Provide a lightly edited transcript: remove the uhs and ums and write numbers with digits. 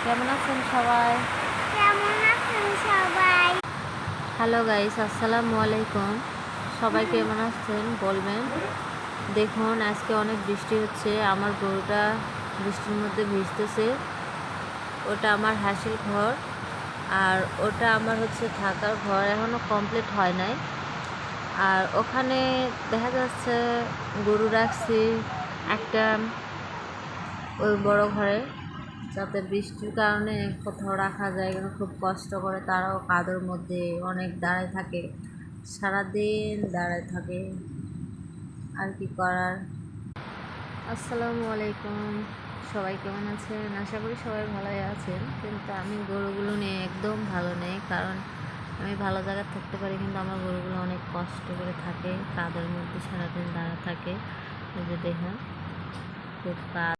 কেমন আছেন সবাই? হ্যালো গাইস, আসসালামু আলাইকুম। সবাই কেমন আছেন বলবেন। দেখুন, আজকে অনেক বৃষ্টি হচ্ছে। আমার গরুটা বৃষ্টির মধ্যে ভিজতেছে। ওটা আমার হাসির ঘর, আর ওটা আমার থাকার ঘর, এখনো কমপ্লিট হয় নাই। আর ওখানে দেখা যাচ্ছে গরু রাখছি একটা ওই বড় ঘরে, যাতে বৃষ্টির কারণে কোথাও রাখা যায় কেন, খুব কষ্ট করে। তারাও কাদোর মধ্যে অনেক দাঁড়ায় থাকে, সারাদিন দাঁড়ায় থাকে, আর কি করার। আসসালামু আলাইকুম, সবাই কেমন আছেন? আশা করি সবাই ভালোই আছেন। কিন্তু আমি গরুগুলো নিয়ে একদম ভালো নেই, কারণ আমি ভালো জায়গায় থাকতে পারি, কিন্তু আমার গরুগুলো অনেক কষ্ট করে থাকে, কাদের মধ্যে সারাদিন দাঁড়া থাকে। এই যে দেখুন, খুব